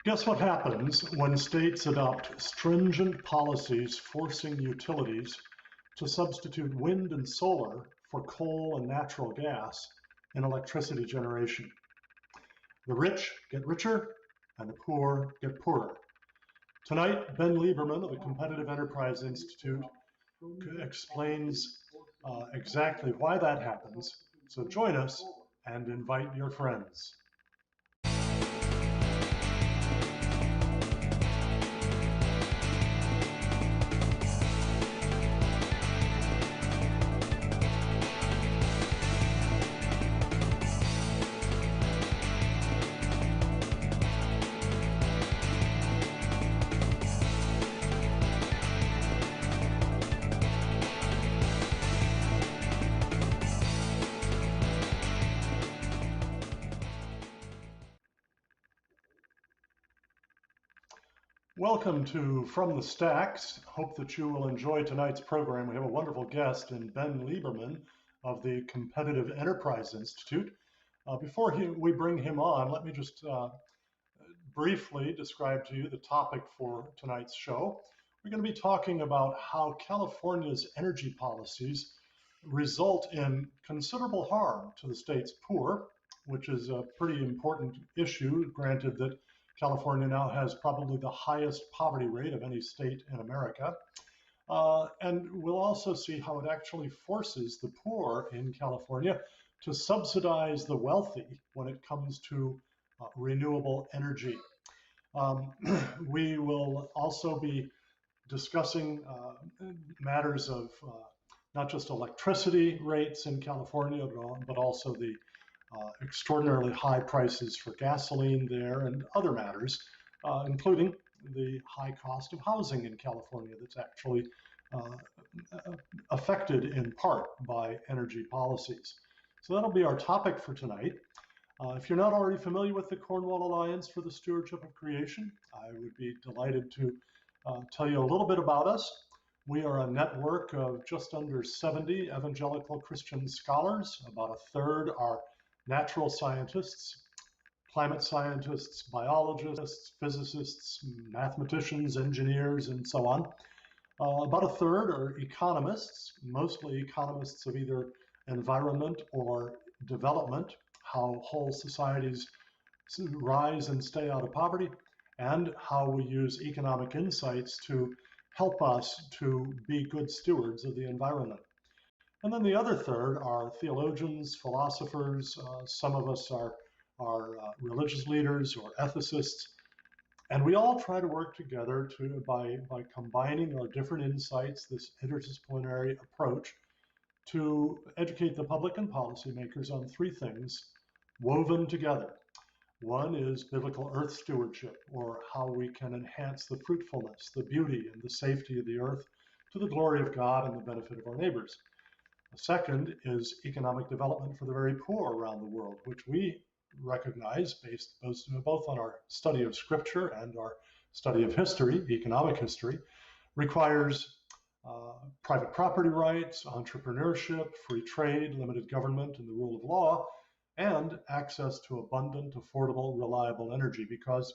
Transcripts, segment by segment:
Guess what happens when states adopt stringent policies forcing utilities to substitute wind and solar for coal and natural gas in electricity generation? The rich get richer and the poor get poorer. Tonight, Ben Lieberman of the Competitive Enterprise Institute explains exactly why that happens. So join us and invite your friends. Welcome to From the Stacks. Hope that you will enjoy tonight's program. We have a wonderful guest in Ben Lieberman of the Competitive Enterprise Institute. Before we bring him on, let me just briefly describe to you the topic for tonight's show. We're going to be talking about how California's energy policies result in considerable harm to the state's poor, which is a pretty important issue, granted that California now has probably the highest poverty rate of any state in America. And we'll also see how it actually forces the poor in California to subsidize the wealthy when it comes to renewable energy. We will also be discussing matters of not just electricity rates in California, but also the extraordinarily high prices for gasoline there and other matters, including the high cost of housing in California that's actually affected in part by energy policies. So that'll be our topic for tonight. If you're not already familiar with the Cornwall Alliance for the Stewardship of Creation, I would be delighted to tell you a little bit about us. We are a network of just under 70 evangelical Christian scholars. About a third are natural scientists, climate scientists, biologists, physicists, mathematicians, engineers, and so on. About a third are economists, mostly economists of either environment or development, how whole societies rise and stay out of poverty, and how we use economic insights to help us to be good stewards of the environment. And then the other third are theologians, philosophers. Some of us are religious leaders or ethicists. And we all try to work together by combining our different insights, this interdisciplinary approach, to educate the public and policymakers on three things woven together. One is biblical earth stewardship, or how we can enhance the fruitfulness, the beauty, and the safety of the earth to the glory of God and the benefit of our neighbors. The second is economic development for the very poor around the world, which we recognize based both on our study of Scripture and our study of history, economic history, requires private property rights, entrepreneurship, free trade, limited government, and the rule of law, and access to abundant, affordable, reliable energy, because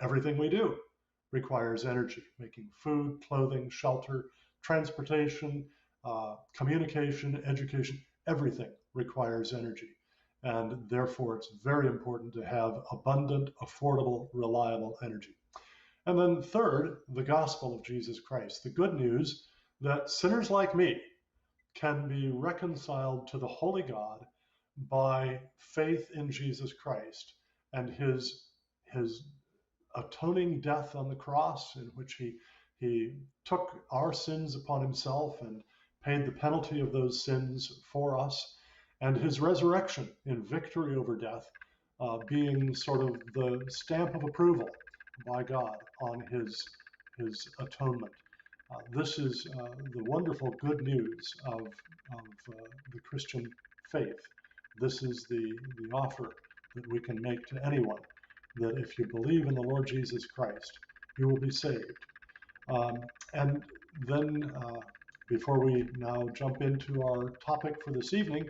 everything we do requires energy. Making food, clothing, shelter, transportation, communication, education, everything requires energy. And therefore, it's very important to have abundant, affordable, reliable energy. And then third, the gospel of Jesus Christ, the good news that sinners like me can be reconciled to the holy God by faith in Jesus Christ and his atoning death on the cross, in which he took our sins upon himself and paid the penalty of those sins for us, and his resurrection in victory over death being sort of the stamp of approval by God on his atonement. This is the wonderful good news of the Christian faith. This is the offer that we can make to anyone, that if you believe in the Lord Jesus Christ, you will be saved. And then before we now jump into our topic for this evening,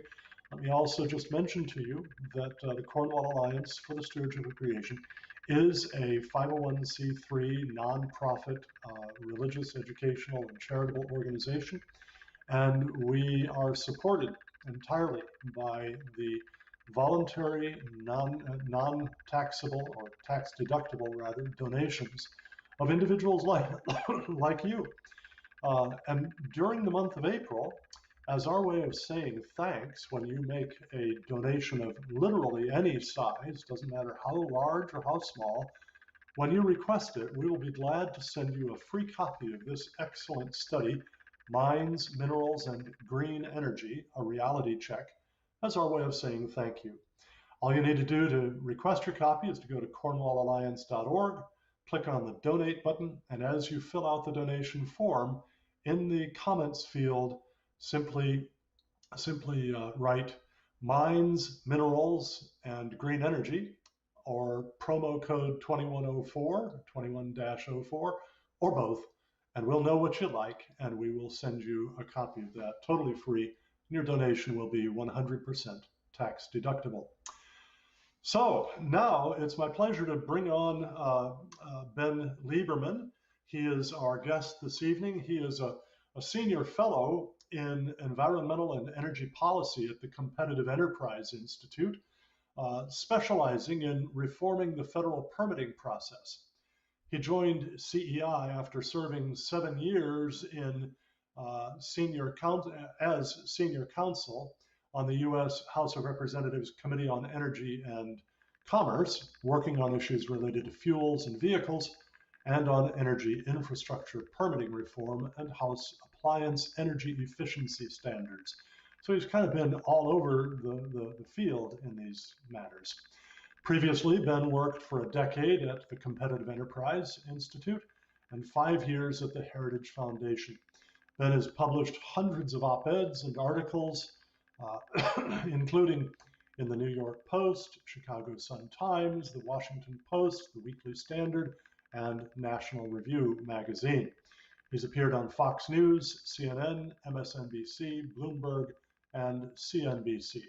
let me also just mention to you that the Cornwall Alliance for the Stewardship of Creation is a 501c3 nonprofit religious, educational, and charitable organization. And we are supported entirely by the voluntary, non-taxable or tax deductible rather donations of individuals like you. And during the month of April, as our way of saying thanks, when you make a donation of literally any size, doesn't matter how large or how small, when you request it, we will be glad to send you a free copy of this excellent study, Mines, Minerals, and Green Energy, a reality check, as our way of saying thank you. All you need to do to request your copy is to go to cornwallalliance.org, click on the donate button, and as you fill out the donation form, in the comments field, simply write Mines, Minerals, and Green Energy, or promo code 2104, 21-04, or both, and we'll know what you like, and we will send you a copy of that totally free, and your donation will be 100% tax deductible. So now it's my pleasure to bring on Ben Lieberman. He is our guest this evening. He is a senior fellow in environmental and energy policy at the Competitive Enterprise Institute, specializing in reforming the federal permitting process. He joined CEI after serving 7 years in as senior counsel on the U.S. House of Representatives Committee on Energy and Commerce, working on issues related to fuels and vehicles, and on energy infrastructure permitting reform and house appliance energy efficiency standards. So he's kind of been all over the field in these matters. Previously, Ben worked for a decade at the Competitive Enterprise Institute and 5 years at the Heritage Foundation. Ben has published hundreds of op-eds and articles, including in the New York Post, Chicago Sun-Times, the Washington Post, the Weekly Standard, and National Review magazine. He's appeared on Fox News, CNN, MSNBC, Bloomberg, and CNBC.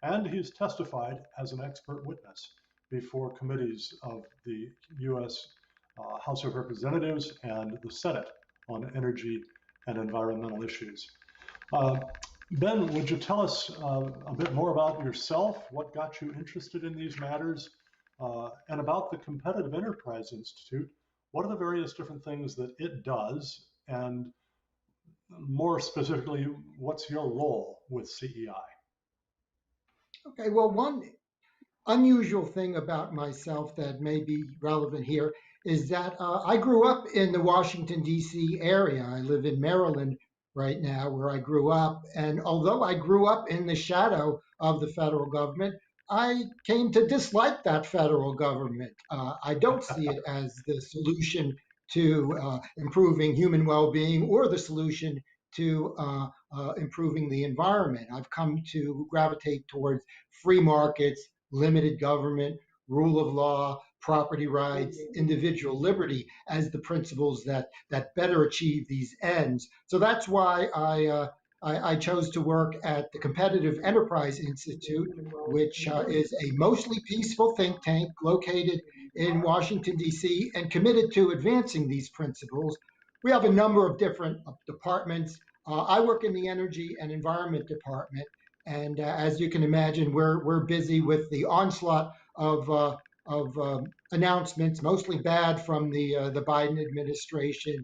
And he's testified as an expert witness before committees of the U.S. House of Representatives and the Senate on energy and environmental issues. Ben, would you tell us a bit more about yourself, what got you interested in these matters, and about the Competitive Enterprise Institute? What are the various different things that it does, and more specifically, what's your role with CEI? Okay, well, one unusual thing about myself that may be relevant here is that I grew up in the Washington, D.C. area. I live in Maryland right now, where I grew up. And although I grew up in the shadow of the federal government, I came to dislike that federal government. I don't see it as the solution to improving human well-being or the solution to improving the environment. I've come to gravitate towards free markets, limited government, rule of law, property rights, individual liberty as the principles that better achieve these ends. So that's why I chose to work at the Competitive Enterprise Institute, which is a mostly peaceful think tank located in Washington, D.C., and committed to advancing these principles. We have a number of different departments. I work in the Energy and Environment Department, and as you can imagine, we're busy with the onslaught of announcements, mostly bad, from the Biden administration.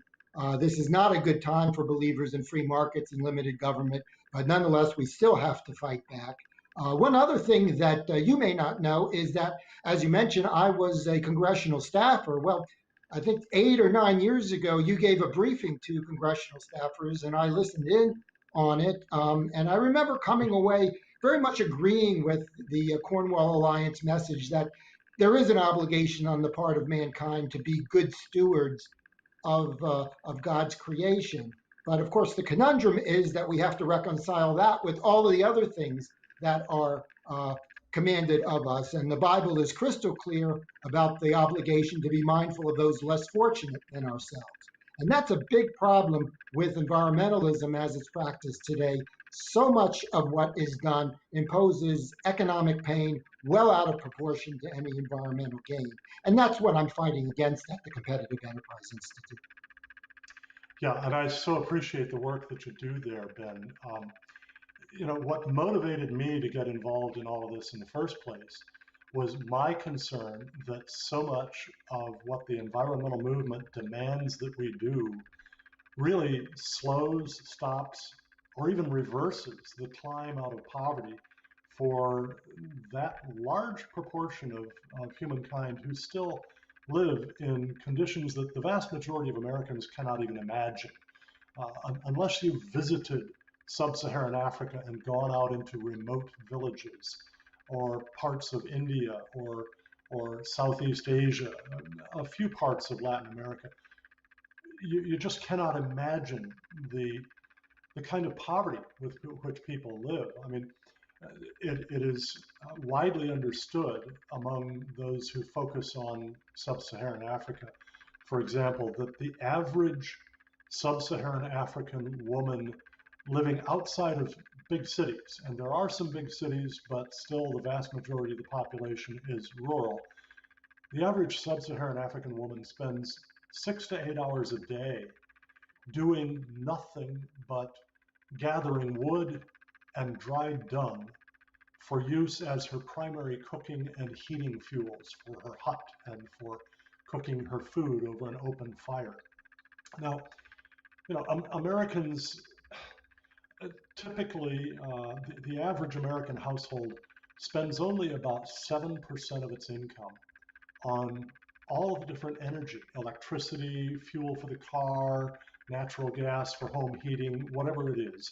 This is not a good time for believers in free markets and limited government, but nonetheless, we still have to fight back. One other thing that you may not know is that, as you mentioned, I was a congressional staffer. Well, I think 8 or 9 years ago, you gave a briefing to congressional staffers, and I listened in on it. And I remember coming away very much agreeing with the Cornwall Alliance message that there is an obligation on the part of mankind to be good stewards of God's creation. But of course, the conundrum is that we have to reconcile that with all of the other things that are commanded of us. And the Bible is crystal clear about the obligation to be mindful of those less fortunate than ourselves. And that's a big problem with environmentalism as it's practiced today. so much of what is done imposes economic pain well out of proportion to any environmental gain. And that's what I'm fighting against at the Competitive Enterprise Institute. Yeah, and I so appreciate the work that you do there, Ben. What motivated me to get involved in all of this in the first place was my concern that so much of what the environmental movement demands that we do really slows, stops, or even reverses the climb out of poverty for that large proportion of humankind who still live in conditions that the vast majority of Americans cannot even imagine. Unless you've visited sub-Saharan Africa and gone out into remote villages or parts of India or Southeast Asia, a few parts of Latin America, you just cannot imagine the kind of poverty with which people live. I mean, it is widely understood among those who focus on sub-Saharan Africa, for example, that the average sub-Saharan African woman living outside of big cities, and there are some big cities, but still the vast majority of the population is rural. The average sub-Saharan African woman spends 6 to 8 hours a day doing nothing but gathering wood and dried dung for use as her primary cooking and heating fuels for her hut and for cooking her food over an open fire. Now, Americans typically, the average American household spends only about 7% of its income on all of the different energy, electricity, fuel for the car, natural gas for home heating, whatever it is.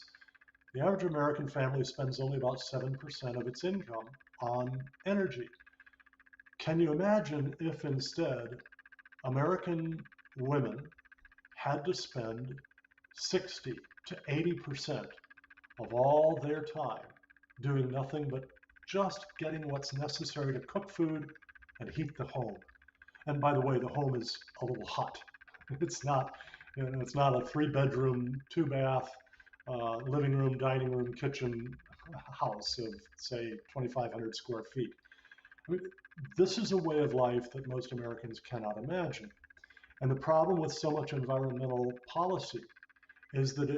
The average American family spends only about 7% of its income on energy. Can you imagine if instead American women had to spend 60 to 80% of all their time doing nothing but just getting what's necessary to cook food and heat the home? And by the way, the home is a little hut. It's not, it's not a 3-bedroom, 2-bath, living room, dining room, kitchen house of, say, 2,500 square feet. I mean, this is a way of life that most Americans cannot imagine. And the problem with so much environmental policy is that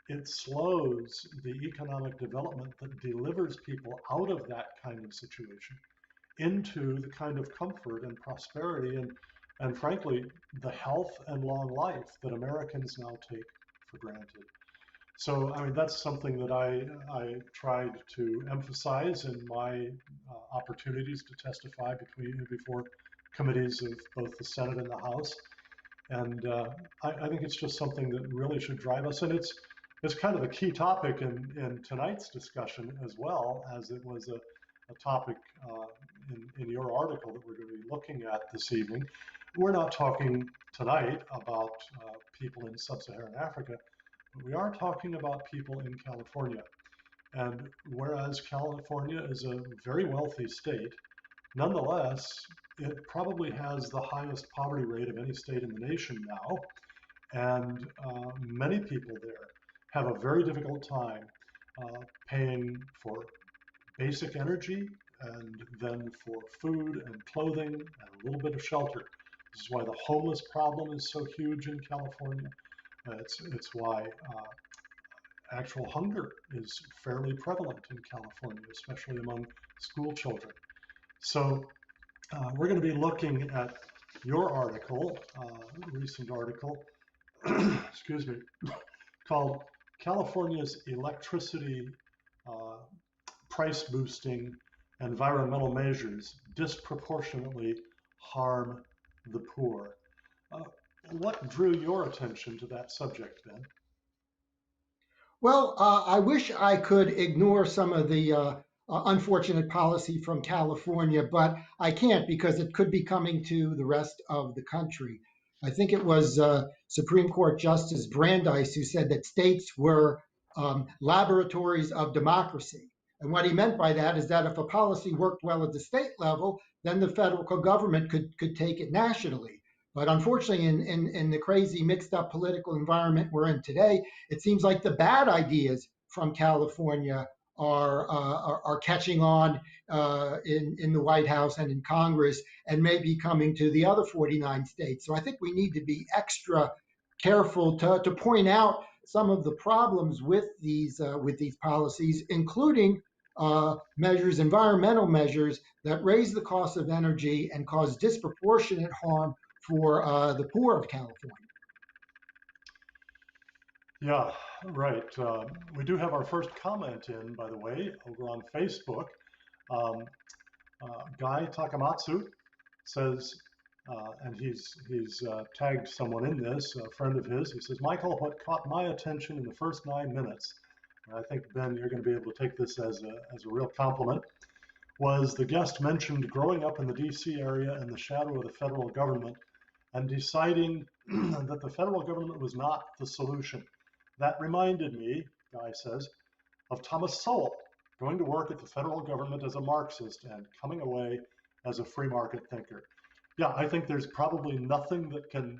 it slows the economic development that delivers people out of that kind of situation into the kind of comfort and prosperity and frankly, the health and long life that Americans now take for granted. So, I mean, that's something that I tried to emphasize in my opportunities to testify before committees of both the Senate and the House. And I think it's just something that really should drive us. And it's kind of a key topic in tonight's discussion as well, as it was a topic in your article that we're going to be looking at this evening. We're not talking tonight about people in sub-Saharan Africa, but we are talking about people in California. And whereas California is a very wealthy state, nonetheless, it probably has the highest poverty rate of any state in the nation now. And many people there have a very difficult time paying for basic energy and then for food and clothing and a little bit of shelter. This is why the homeless problem is so huge in California. It's why actual hunger is fairly prevalent in California, especially among school children. So we're going to be looking at your article, recent article, excuse me, called California's Electricity Price Boosting Environmental Measures Disproportionately Harm the Poor. What drew your attention to that subject, Ben? Well, I wish I could ignore some of the unfortunate policy from California, but I can't because it could be coming to the rest of the country. I think it was Supreme Court Justice Brandeis who said that states were laboratories of democracy. And what he meant by that is that if a policy worked well at the state level, then the federal government could take it nationally. But unfortunately, in the crazy mixed up political environment we're in today, it seems like the bad ideas from California are catching on in the White House and in Congress, and maybe coming to the other 49 states. So I think we need to be extra careful to point out some of the problems with these policies, including measures, environmental measures that raise the cost of energy and cause disproportionate harm for the poor of California. Yeah, right. We do have our first comment in, by the way, over on Facebook. Um, Guy Takamatsu says, and he's tagged someone in this, a friend of his. He says, Michael, what caught my attention in the first 9 minutes, and I think, Ben, you're going to be able to take this as a real compliment, was the guest mentioned growing up in the DC area in the shadow of the federal government and deciding that the federal government was not the solution. That reminded me, Guy says, of Thomas Sowell going to work at the federal government as a Marxist and coming away as a free market thinker. Yeah, I think there's probably nothing that can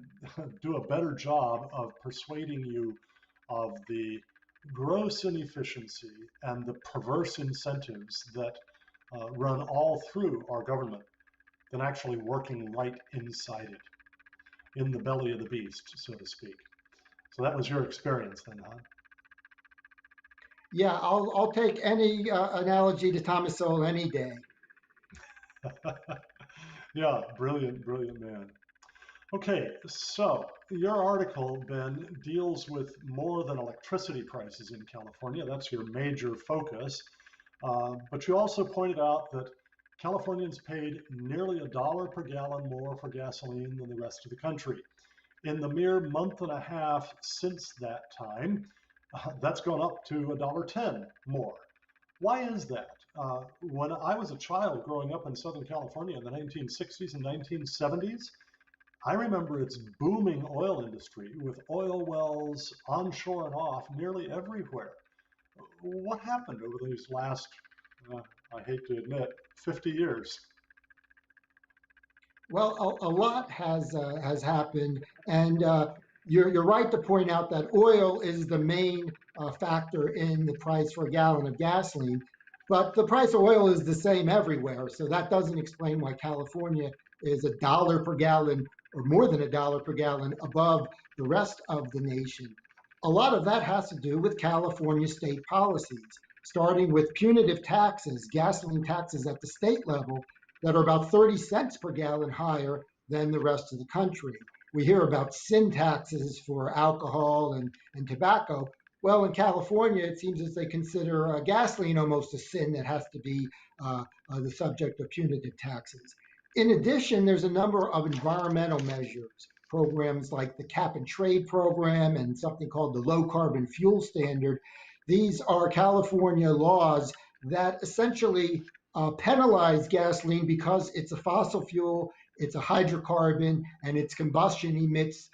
do a better job of persuading you of the gross inefficiency and the perverse incentives that run all through our government than actually working right inside it, in the belly of the beast, so to speak. So that was your experience then, huh? Yeah, I'll take any analogy to Thomas Sowell any day. Yeah, brilliant, brilliant man. Okay, so your article, Ben, deals with more than electricity prices in California. That's your major focus. But you also pointed out that Californians paid nearly $1 per gallon more for gasoline than the rest of the country. In the mere month and a half since that time, that's gone up to $1.10 more. Why is that? When I was a child growing up in Southern California in the 1960s and 1970s, I remember its booming oil industry with oil wells onshore and off nearly everywhere. What happened over these last, I hate to admit, 50 years? Well, a lot has happened, and you're right to point out that oil is the main factor in the price for a gallon of gasoline. But the price of oil is the same everywhere, so that doesn't explain why California is $1 per gallon or more than $1 per gallon above the rest of the nation. A lot of that has to do with California state policies, starting with punitive taxes, gasoline taxes at the state level that are about 30 cents per gallon higher than the rest of the country. We hear about sin taxes for alcohol and tobacco. Well, in California, it seems as they consider gasoline almost a sin that has to be the subject of punitive taxes. In addition, there's a number of environmental measures, programs like the cap and trade program and something called the low carbon fuel standard. These are California laws that essentially penalize gasoline because it's a fossil fuel, it's a hydrocarbon, and its combustion emits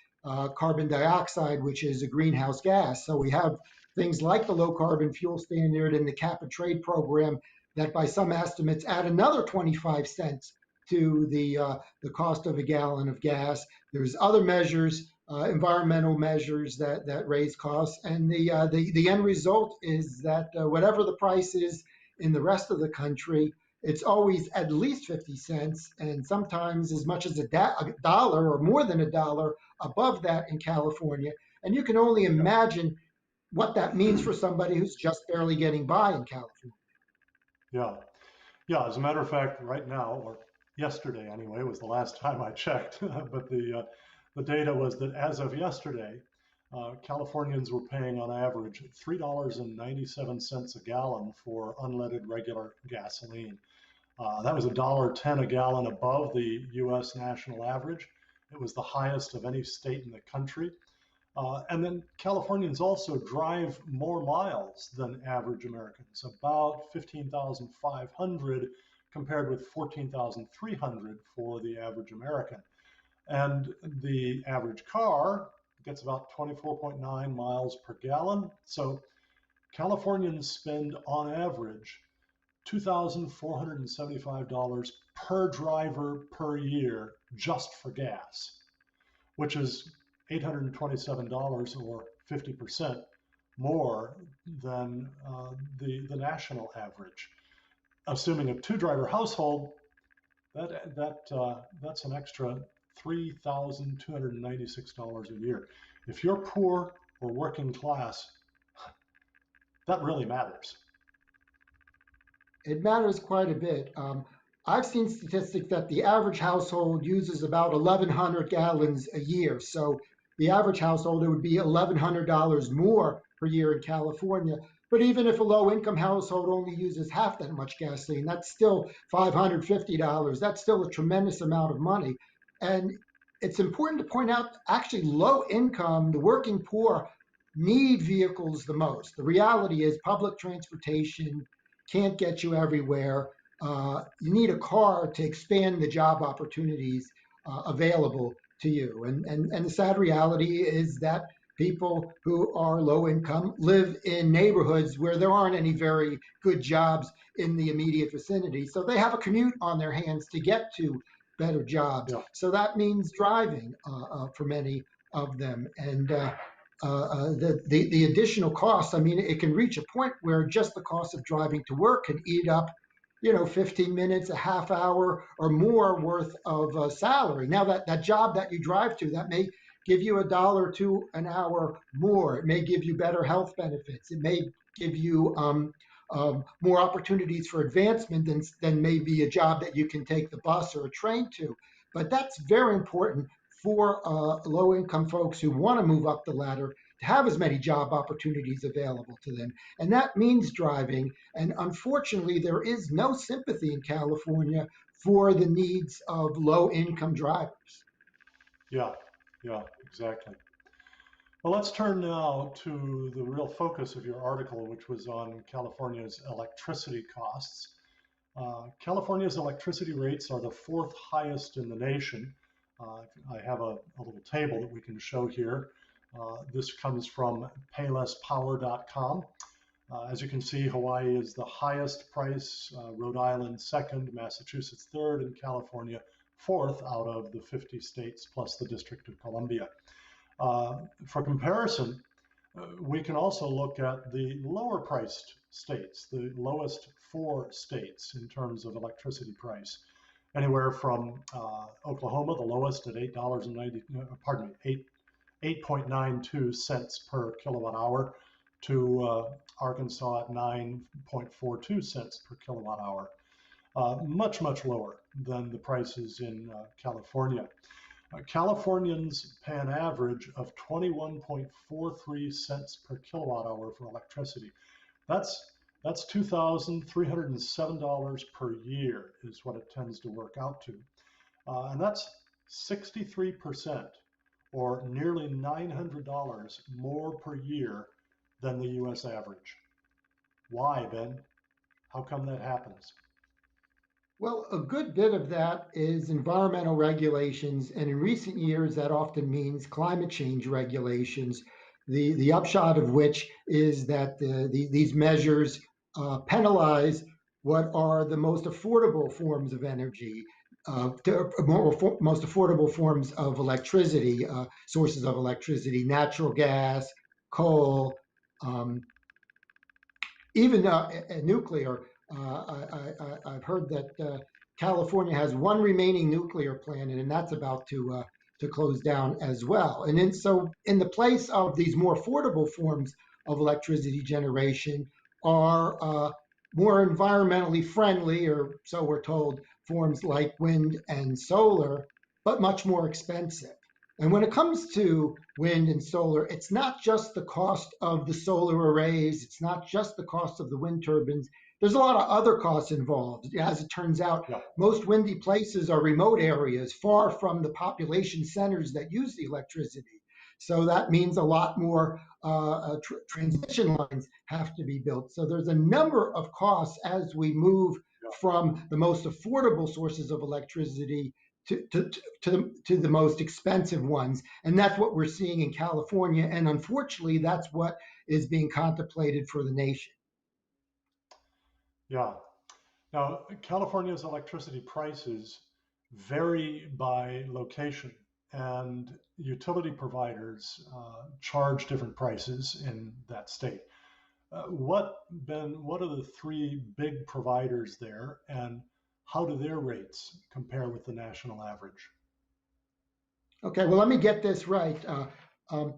carbon dioxide, which is a greenhouse gas. So we have things like the low carbon fuel standard and the cap and trade program that by some estimates add another 25 cents to the cost of a gallon of gas. There's other measures, environmental measures that raise costs, and the end result is that whatever the price is in the rest of the country, it's always at least 50 cents and sometimes as much as a dollar or more than $1 above that in California. And you can only imagine what that means for somebody who's just barely getting by in California. Yeah. Yeah, as a matter of fact, right now, or yesterday anyway, was the last time I checked, but the data was that as of yesterday, Californians were paying on average $3.97 a gallon for unleaded regular gasoline. That was $1.10 a gallon above the US national average. It was the highest of any state in the country. And then Californians also drive more miles than average Americans, about 15,500 compared with 14,300 for the average American. And the average car gets about 24.9 miles per gallon. So Californians spend on average $2,475 per driver per year just for gas, which is $827 or 50% more than the national average. Assuming a two-driver household, that's an extra $3,296 a year. If you're poor or working class, that really matters. It matters quite a bit. I've seen statistics that the average household uses about 1,100 gallons a year. So the average household, it would be $1,100 more per year in California. But even if a low income household only uses half that much gasoline, that's still $550. That's still a tremendous amount of money. And it's important to point out actually, low income, the working poor, need vehicles the most. The reality is, public transportation can't get you everywhere. You need a car to expand the job opportunities available to you. And the sad reality is that people who are low income live in neighborhoods where there aren't any very good jobs in the immediate vicinity. So they have a commute on their hands to get to better jobs. Yeah, So that means driving for many of them. And the additional costs, I mean, it can reach a point where just the cost of driving to work can eat up, 15 minutes, a half hour, or more worth of salary. Now that job that you drive to, that may give you $1 or $2 an hour more. It may give you better health benefits. It may give you more opportunities for advancement than maybe a job that you can take the bus or a train to. But that's very important for low income folks who want to move up the ladder to have as many job opportunities available to them. And that means driving. And unfortunately, there is no sympathy in California for the needs of low income drivers. yeah, yeah, exactly. Well, let's turn now to the real focus of your article, which was on California's electricity costs. California's electricity rates are the fourth highest in the nation. I have a little table that we can show here. This comes from paylesspower.com. As you can see, Hawaii is the highest price, Rhode Island second, Massachusetts third, and California fourth out of the 50 states plus the District of Columbia. For comparison, we can also look at the lower priced states, the lowest four states in terms of electricity price. Anywhere from Oklahoma, the lowest at $8.90, 8.92 cents per kilowatt hour, to Arkansas at 9.42 cents per kilowatt hour. Much, much lower than the prices in California. Californians pay an average of 21.43 cents per kilowatt hour for electricity. That's $2,307 per year is what it tends to work out to. And that's 63% or nearly $900 more per year than the US average. Why, Ben? How come that happens? Well, a good bit of that is environmental regulations, and in recent years, that often means climate change regulations. The upshot of which is that these measures penalize what are the most affordable forms of energy, most affordable forms of electricity, sources of electricity, natural gas, coal, um, even nuclear. I've heard that California has one remaining nuclear plant, and that's about to close down as well. And then, so in the place of these more affordable forms of electricity generation are more environmentally friendly, or so we're told, forms like wind and solar, but much more expensive. And when it comes to wind and solar, it's not just the cost of the solar arrays, it's not just the cost of the wind turbines. There's a lot of other costs involved. As it turns out, Yeah, most windy places are remote areas, far from the population centers that use the electricity. So that means a lot more transmission lines have to be built. So there's a number of costs as we move yeah, from the most affordable sources of electricity to the most expensive ones. And that's what we're seeing in California. And unfortunately, that's what is being contemplated for the nation. yeah. Now, California's electricity prices vary by location and utility providers charge different prices in that state. Ben, what are the three big providers there, and how do their rates compare with the national average? Okay, well, let me get this right. Um,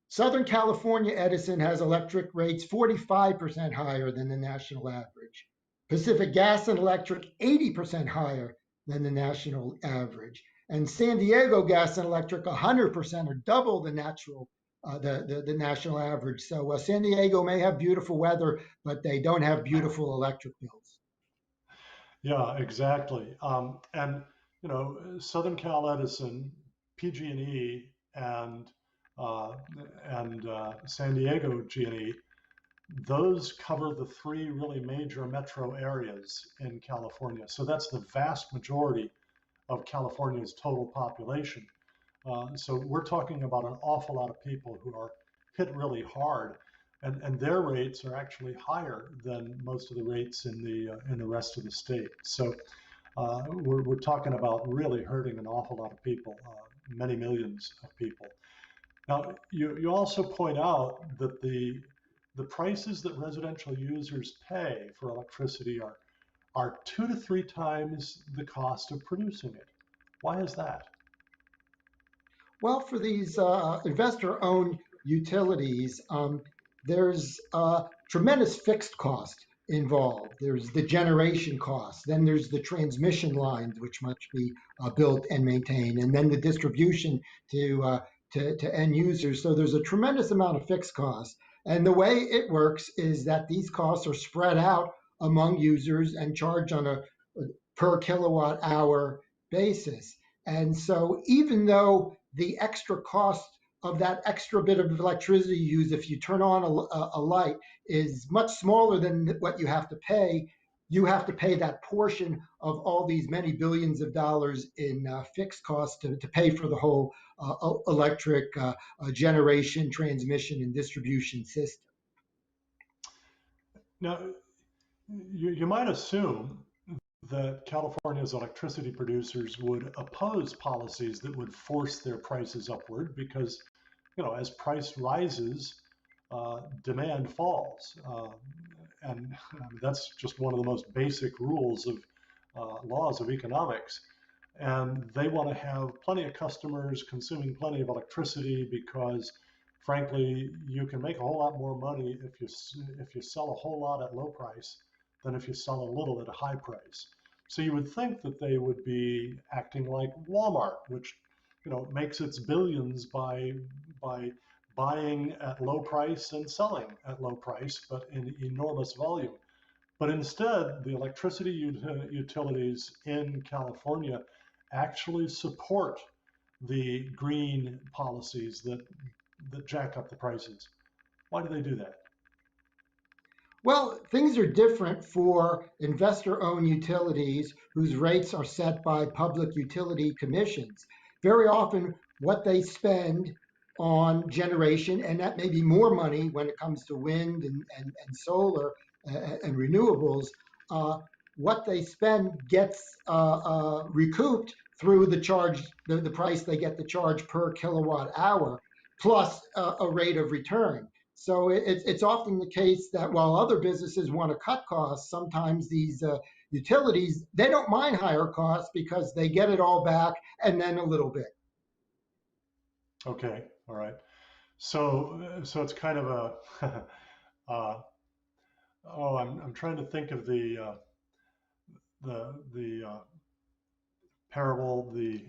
Southern California Edison has electric rates 45% higher than the national average. Pacific Gas and Electric 80% higher than the national average. And San Diego Gas and Electric 100% or double the the national average. So San Diego may have beautiful weather, but they don't have beautiful electric bills. Yeah, exactly. And Southern Cal Edison, PG&E, uh, and San Diego G&E, those cover the three really major metro areas in California. So that's the vast majority of California's total population. So we're talking about an awful lot of people who are hit really hard, and their rates are actually higher than most of the rates in the rest of the state. So we're talking about really hurting an awful lot of people, many millions of people. Now, you also point out that the prices that residential users pay for electricity are 2 to 3 times the cost of producing it. Why is that? Well, for these investor-owned utilities, there's tremendous fixed cost involved. There's the generation cost, then there's the transmission lines, which must be built and maintained, and then the distribution to, to end users. So there's a tremendous amount of fixed costs. And the way it works is that these costs are spread out among users and charged on a per kilowatt hour basis. And so even though the extra cost of that extra bit of electricity you use if you turn on a light is much smaller than what you have to pay. You have to pay that portion of all these many billions of dollars in fixed costs to pay for the whole electric generation, transmission, and distribution system. Now, you might assume that California's electricity producers would oppose policies that would force their prices upward because, as price rises, demand falls. And that's just one of the most basic rules of laws of economics. And they want to have plenty of customers consuming plenty of electricity because, frankly, you can make a whole lot more money if you sell a whole lot at low price than if you sell a little at a high price. So you would think that they would be acting like Walmart, which makes its billions by buying at low price and selling at low price, but in enormous volume. But instead, the electricity utilities in California actually support the green policies that jack up the prices. Why do they do that? Well, things are different for investor-owned utilities whose rates are set by public utility commissions. Very often, what they spend on generation, and that may be more money when it comes to wind and solar and renewables, uh, what they spend gets recouped through the charge, the price they get the charge per kilowatt hour, plus a rate of return. So it's often the case that while other businesses want to cut costs, sometimes these utilities, they don't mind higher costs because they get it all back and then a little bit. Okay, all right. So it's kind of a I'm trying to think of the parable, the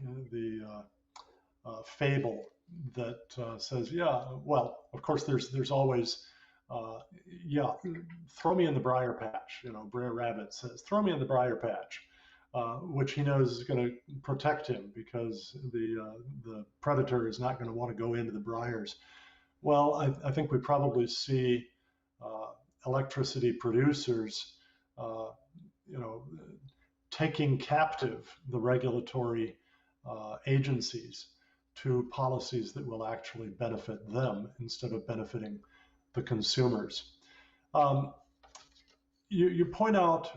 fable that says, yeah, well, of course, there's always, yeah, throw me in the briar patch. Brer Rabbit says, throw me in the briar patch, which he knows is going to protect him because the predator is not going to want to go into the briars. Well, I think we probably see uh, electricity producers, uh, you know, taking captive the regulatory agencies to policies that will actually benefit them instead of benefiting the consumers. Um, you point out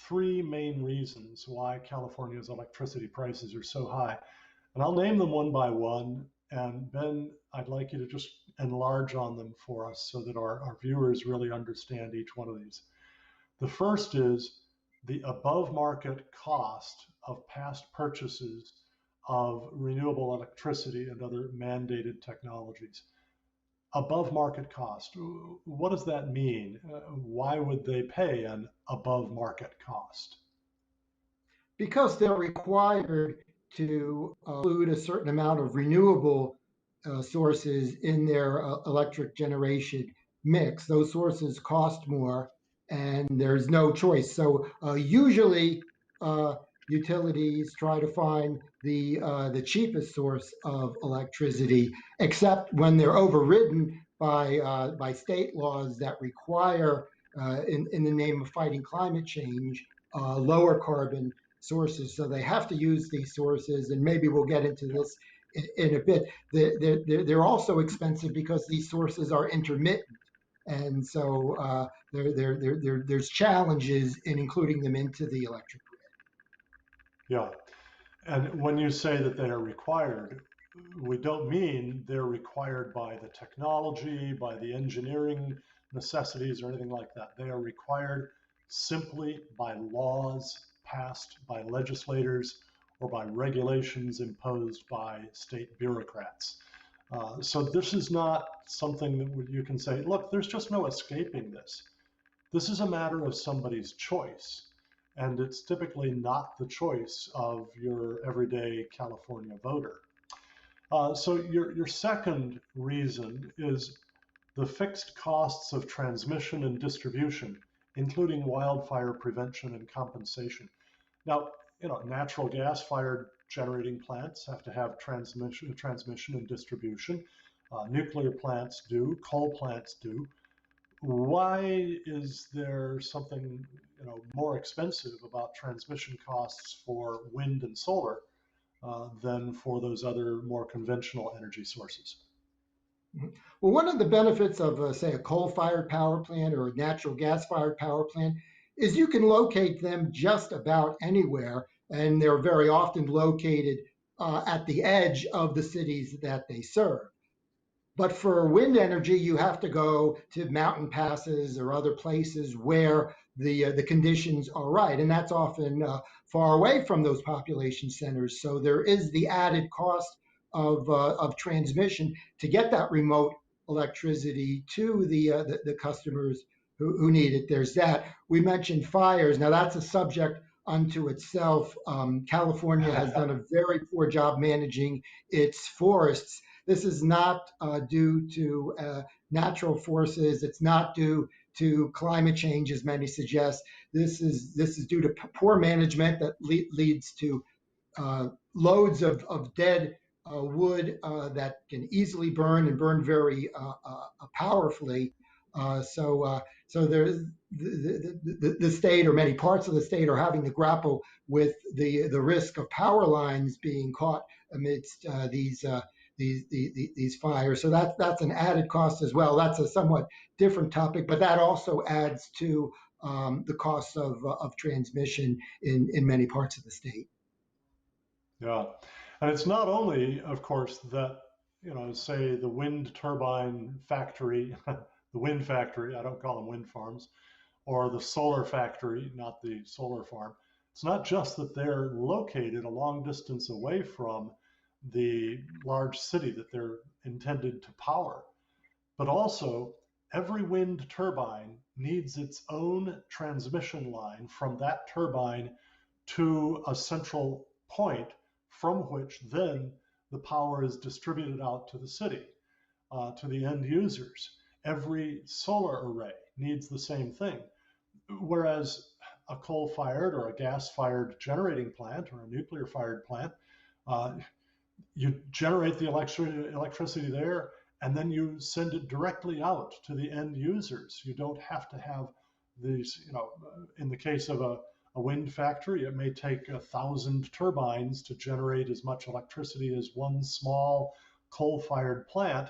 three main reasons why California's electricity prices are so high. And I'll name them one by one. And Ben, I'd like you to just enlarge on them for us so that our viewers really understand each one of these. The first is the above market cost of past purchases of renewable electricity and other mandated technologies. Above market cost. What does that mean? Why would they pay an above market cost? Because they're required to include a certain amount of renewable sources in their electric generation mix. Those sources cost more, and there's no choice. So usually, uh, utilities try to find the cheapest source of electricity, except when they're overridden by state laws that require, in the name of fighting climate change, lower carbon sources. So they have to use these sources, and maybe we'll get into Yeah, this in a bit. They're also expensive because these sources are intermittent. And so there's challenges in including them into the electric grid. yeah. And when you say that they are required, we don't mean they're required by the technology, by the engineering necessities, or anything like that. They are required simply by laws passed by legislators or by regulations imposed by state bureaucrats. So this is not something that you can say, look, there's just no escaping this. This is a matter of somebody's choice, and it's typically not the choice of your everyday California voter. So your second reason is the fixed costs of transmission and distribution, including wildfire prevention and compensation. Now, natural gas-fired generating plants have to have transmission and distribution. Nuclear plants do, coal plants do. Why is there something more expensive about transmission costs for wind and solar than for those other more conventional energy sources? Well, one of the benefits of, say, a coal fired power plant or a natural gas fired power plant is you can locate them just about anywhere, and they're very often located at the edge of the cities that they serve. But for wind energy, you have to go to mountain passes or other places where the conditions are right, and that's often far away from those population centers. So there is the added cost of transmission to get that remote electricity to the customers who need it. There's that. We mentioned fires. Now that's a subject unto itself. California has done a very poor job managing its forests. This is not due to natural forces. It's not due to climate change, as many suggest. This is due to poor management that leads to loads of dead wood that can easily burn and burn very powerfully. So there's the state or many parts of the state are having to grapple with the risk of power lines being caught amidst these fires. So that's an added cost as well. That's a somewhat different topic, but that also adds to the cost of transmission in many parts of the state. Yeah. And it's not only, of course, that, say the wind turbine factory, the wind factory, I don't call them wind farms, or the solar factory, not the solar farm. It's not just that they're located a long distance away from the large city that they're intended to power, but also every wind turbine needs its own transmission line from that turbine to a central point from which then the power is distributed out to the city, to the end users. Every solar array needs the same thing. Whereas a coal fired or a gas fired generating plant or a nuclear fired plant, uh, you generate the electricity there and then you send it directly out to the end users. You don't have to have these, in the case of a wind factory, it may take 1,000 turbines to generate as much electricity as one small coal fired plant.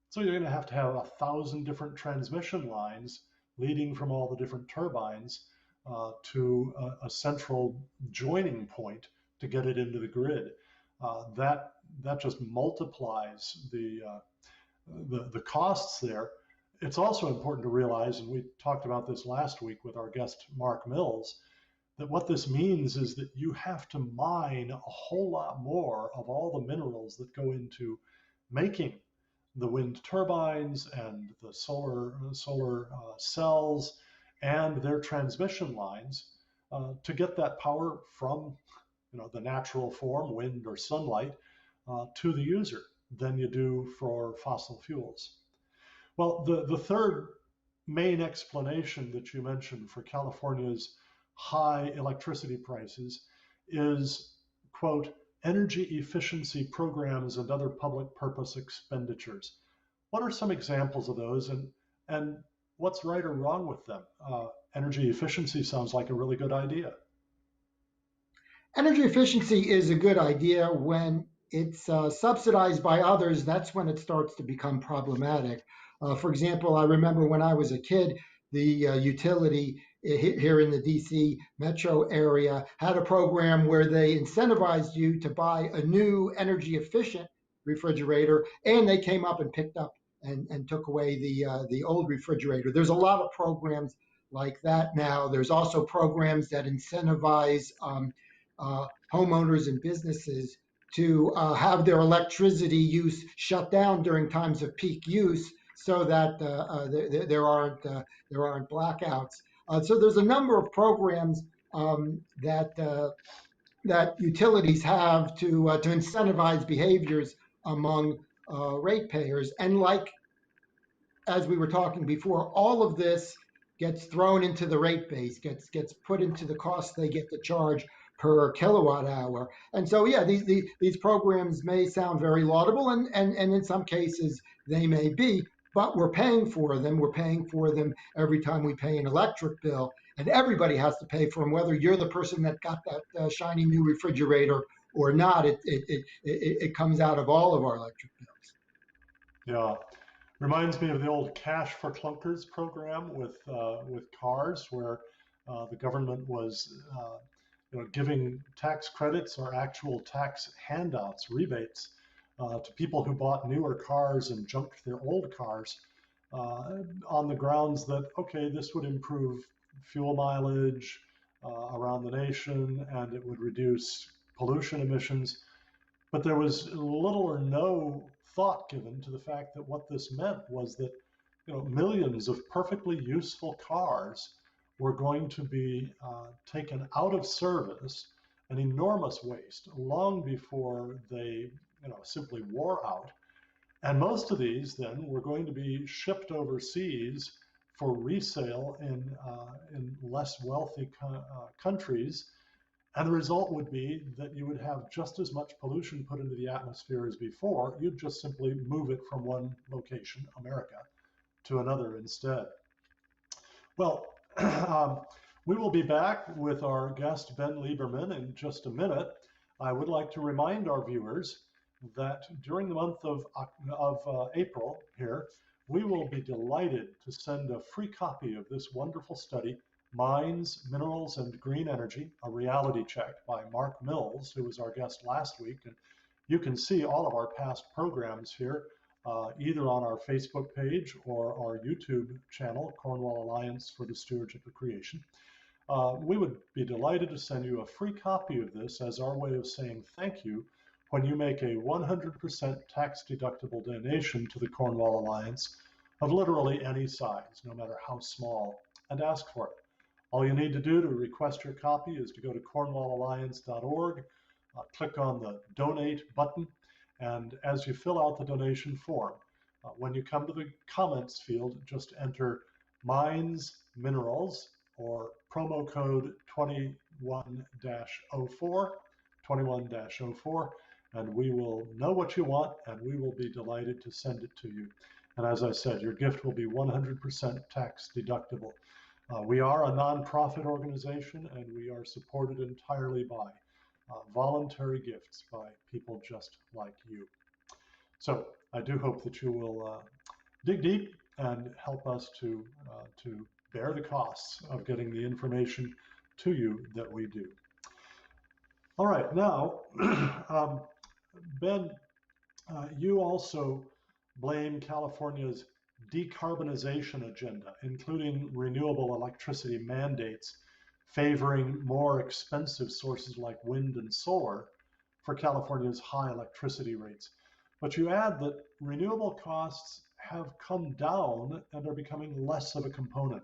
So you're going to have 1,000 different transmission lines leading from all the different turbines to a central joining point to get it into the grid. that just multiplies the costs there. It's also important to realize, and we talked about this last week with our guest Mark Mills, that what this means is that you have to mine a whole lot more of all the minerals that go into making the wind turbines and the solar cells and their transmission lines to get that power from the natural form, wind or sunlight, to the user than you do for fossil fuels. Well, the third main explanation that you mentioned for California's high electricity prices is, quote, energy efficiency programs and other public purpose expenditures. What are some examples of those, and what's right or wrong with them? Energy efficiency sounds like a really good idea. Energy efficiency is a good idea when it's subsidized by others. That's when it starts to become problematic. For example, I remember when I was a kid, the utility here in the DC metro area had a program where they incentivized you to buy a new energy efficient refrigerator, and they came up and picked up and took away the old refrigerator. There's a lot of programs like that now. There's also programs that incentivize homeowners and businesses to have their electricity use shut down during times of peak use, so that there aren't blackouts. So there's a number of programs that utilities have to incentivize behaviors among ratepayers. And like as we were talking before, all of this gets thrown into the rate base, gets put into the cost they get to charge per kilowatt hour. And so, yeah, these programs may sound very laudable, and in some cases they may be, but we're paying for them. We're paying for them every time we pay an electric bill, and everybody has to pay for them, whether you're the person that got that shiny new refrigerator or not. It comes out of all of our electric bills. Yeah. Reminds me of the old Cash for Clunkers program with cars, where the government was giving tax credits or actual tax handouts, rebates, to people who bought newer cars and junked their old cars, on the grounds that, okay, this would improve fuel mileage around the nation and it would reduce pollution emissions. But there was little or no thought given to the fact that what this meant was that millions of perfectly useful cars were going to be taken out of service, an enormous waste, long before they simply wore out. And most of these then were going to be shipped overseas for resale in less wealthy countries. And the result would be that you would have just as much pollution put into the atmosphere as before. You'd just simply move it from one location, America, to another instead. Well, we will be back with our guest, Ben Lieberman, in just a minute. I would like to remind our viewers that during the month of April here, we will be delighted to send a free copy of this wonderful study, Mines, Minerals, and Green Energy, a reality check by Mark Mills, who was our guest last week. And you can see all of our past programs here, either on our Facebook page or our YouTube channel, Cornwall Alliance for the Stewardship of Creation. We would be delighted to send you a free copy of this as our way of saying thank you when you make a 100% tax-deductible donation to the Cornwall Alliance of literally any size, no matter how small, and ask for it. All you need to do to request your copy is to go to cornwallalliance.org, click on the Donate button, and as you fill out the donation form, when you come to the comments field, just enter Mines Minerals or promo code 21-04, 21-04, and we will know what you want, and we will be delighted to send it to you. And as I said, your gift will be 100% tax deductible. We are a nonprofit organization, and we are supported entirely by voluntary gifts by people just like you. So I do hope that you will dig deep and help us to bear the costs of getting the information to you that we do. All right, now Ben, you also blame California's decarbonization agenda, including renewable electricity mandates, favoring more expensive sources like wind and solar for California's high electricity rates. But you add that renewable costs have come down and are becoming less of a component.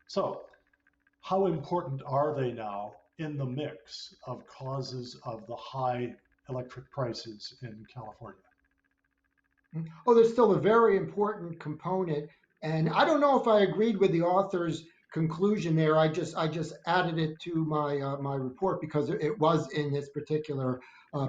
So, how important are they now in the mix of causes of the high electric prices in California? Oh, there's still a very important component, and I don't know if I agreed with the author's conclusion there. I just added it to my report because it was in this particular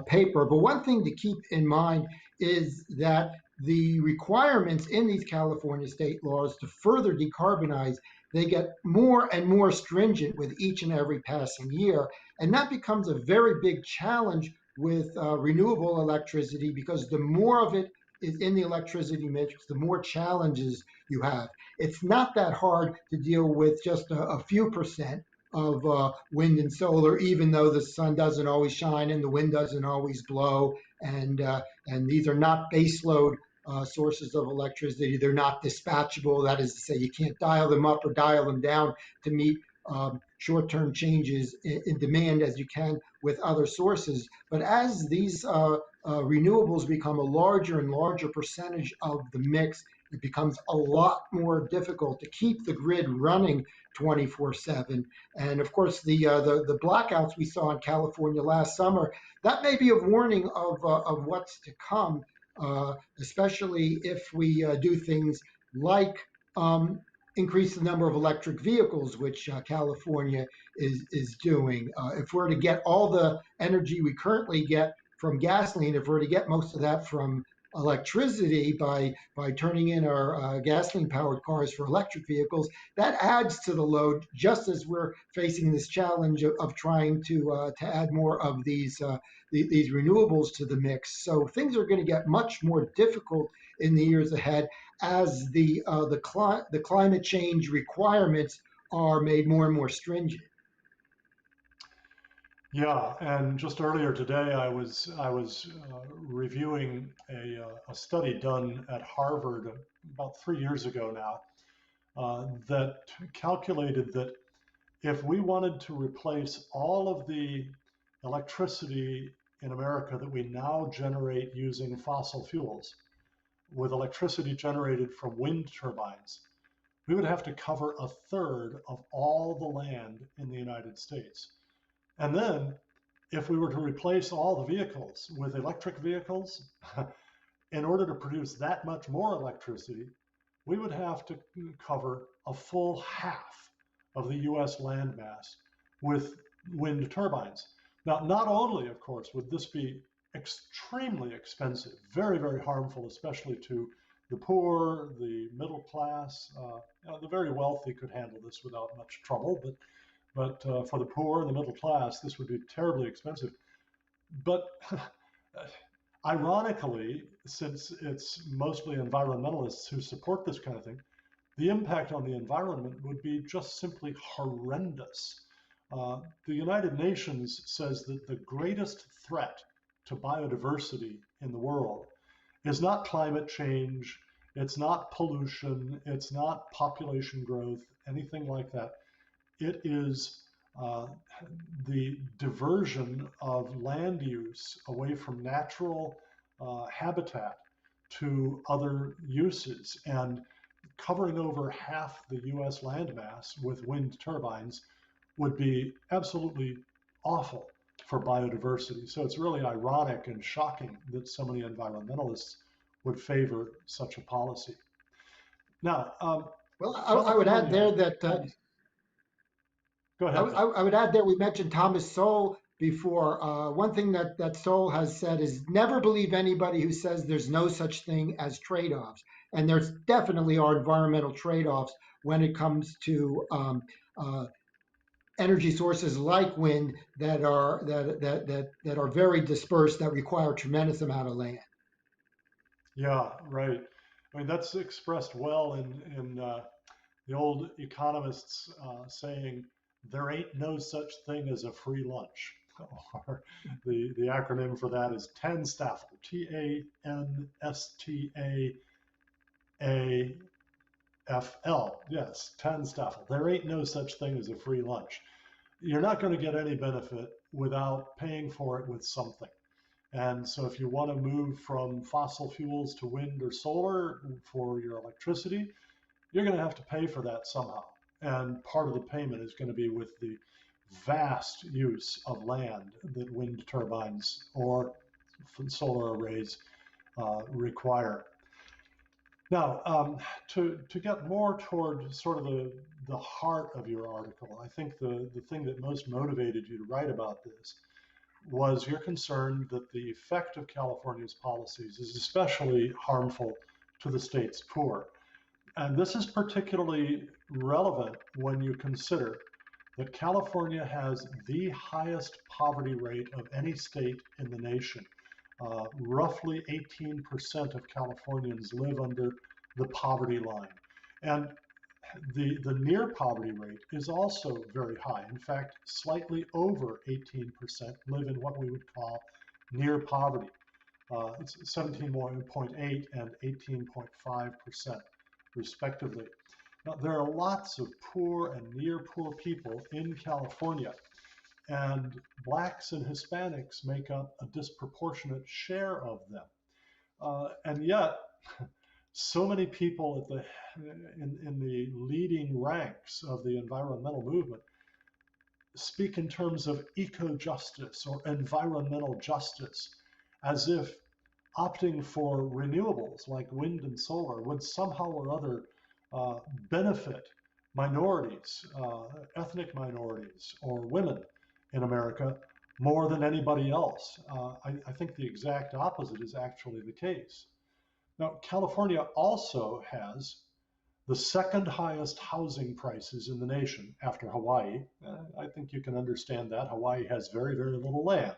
paper. But one thing to keep in mind is that the requirements in these California state laws to further decarbonize, they get more and more stringent with each and every passing year, and that becomes a very big challenge with renewable electricity because the more of it is in the electricity mix, the more challenges you have. It's not that hard to deal with just a few percent of wind and solar, even though the sun doesn't always shine and the wind doesn't always blow, and these are not baseload sources of electricity. They're not dispatchable. That is to say, you can't dial them up or dial them down to meet short-term changes in demand as you can with other sources. But as these renewables become a larger and larger percentage of the mix, it becomes a lot more difficult to keep the grid running 24/7. And of course, the blackouts we saw in California last summer, that may be a warning of what's to come, especially if we do things like increase the number of electric vehicles, which California is doing. If we're to get all the energy we currently get from gasoline, if we're to get most of that from electricity by turning in our gasoline powered cars for electric vehicles, that adds to the load just as we're facing this challenge of trying to add more of these renewables to the mix. So things are going to get much more difficult in the years ahead as the climate change requirements are made more and more stringent. Yeah, and just earlier today, I was reviewing a study done at Harvard about 3 years ago now that calculated that if we wanted to replace all of the electricity in America that we now generate using fossil fuels with electricity generated from wind turbines, we would have to cover a third of all the land in the United States. And then, if we were to replace all the vehicles with electric vehicles, in order to produce that much more electricity, we would have to cover a full half of the US landmass with wind turbines. Now, not only, of course, would this be extremely expensive, very, very harmful, especially to the poor, the middle class. The very wealthy could handle this without much trouble, but for the poor and the middle class, this would be terribly expensive. But ironically, since it's mostly environmentalists who support this kind of thing, the impact on the environment would be just simply horrendous. The United Nations says that the greatest threat to biodiversity in the world is not climate change, it's not pollution, it's not population growth, anything like that. It is uh, the diversion of land use away from natural habitat to other uses. And covering over half the US landmass with wind turbines would be absolutely awful for biodiversity. So it's really ironic and shocking that so many environmentalists would favor such a policy. Now, Well, I would add California, there that go ahead, Ben. I would add there we mentioned Thomas Sowell before. One thing that Sowell has said is never believe anybody who says there's no such thing as trade-offs, and there's definitely are environmental trade-offs when it comes to energy sources like wind that are very dispersed that require a tremendous amount of land. Yeah, right. I mean, that's expressed well in the old economists saying there ain't no such thing as a free lunch. or the acronym for that is TANSTAFL, TANSTAFL. Yes, TANSTAFL. There ain't no such thing as a free lunch. You're not going to get any benefit without paying for it with something. And so if you want to move from fossil fuels to wind or solar for your electricity, you're going to have to pay for that somehow. And part of the payment is going to be with the vast use of land that wind turbines or solar arrays require. Now, to get more toward sort of the heart of your article, I think the thing that most motivated you to write about this was your concern that the effect of California's policies is especially harmful to the state's poor. And this is particularly relevant when you consider that California has the highest poverty rate of any state in the nation. Roughly 18% of Californians live under the poverty line. And the near poverty rate is also very high. In fact, slightly over 18% live in what we would call near poverty. It's 17.8 and 18.5%, respectively. Now, there are lots of poor and near poor people in California, and Blacks and Hispanics make up a disproportionate share of them. And yet, so many people in the leading ranks of the environmental movement speak in terms of eco-justice or environmental justice, as if opting for renewables like wind and solar would somehow or other benefit minorities, ethnic minorities, or women in America more than anybody else. I think the exact opposite is actually the case. Now, California also has the second highest housing prices in the nation after Hawaii. I think you can understand that. Hawaii has very, very little land.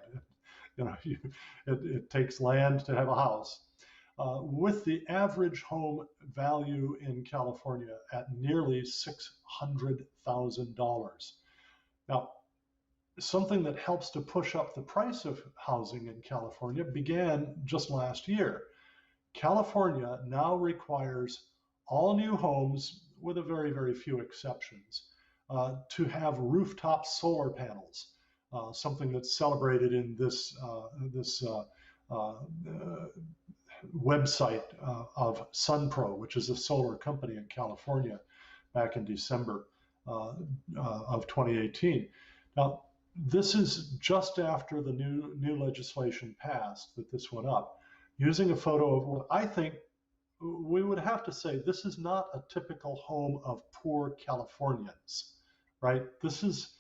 It takes land to have a house. With the average home value in California at nearly $600,000. Now, something that helps to push up the price of housing in California began just last year. California now requires all new homes, with a very, very few exceptions, to have rooftop solar panels, something that's celebrated in this website of SunPro, which is a solar company in California, back in December of 2018. Now, this is just after the new legislation passed that this went up, using a photo of what I think we would have to say this is not a typical home of poor Californians, right? This is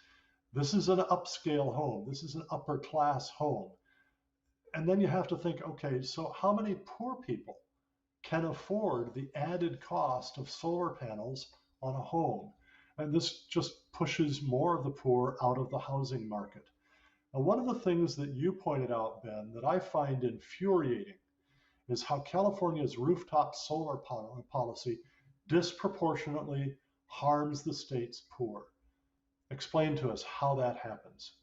an upscale home. This is an upper class home. And then you have to think, okay, so how many poor people can afford the added cost of solar panels on a home? And this just pushes more of the poor out of the housing market. Now, one of the things that you pointed out, Ben, that I find infuriating is how California's rooftop solar policy disproportionately harms the state's poor. Explain to us how that happens.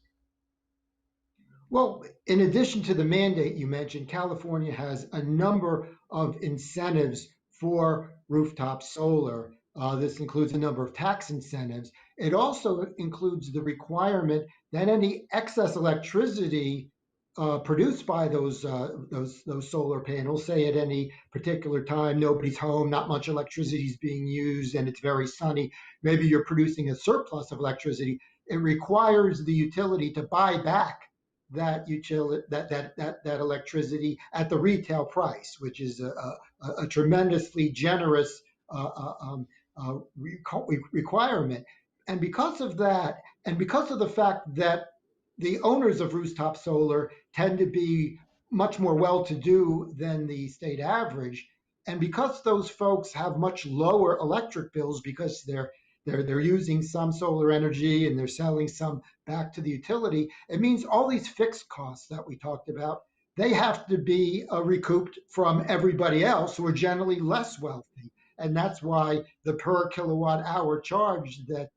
Well, in addition to the mandate you mentioned, California has a number of incentives for rooftop solar. This includes a number of tax incentives. It also includes the requirement that any excess electricity produced by those solar panels, say at any particular time, nobody's home, not much electricity is being used, and it's very sunny. Maybe you're producing a surplus of electricity. It requires the utility to buy back that electricity at the retail price, which is a tremendously generous requirement. And because of that, and because of the fact that the owners of rooftop solar tend to be much more well-to-do than the state average, and because those folks have much lower electric bills because they're using some solar energy and they're selling some back to the utility, it means all these fixed costs that we talked about, they have to be recouped from everybody else who are generally less wealthy. And that's why the per kilowatt hour charge that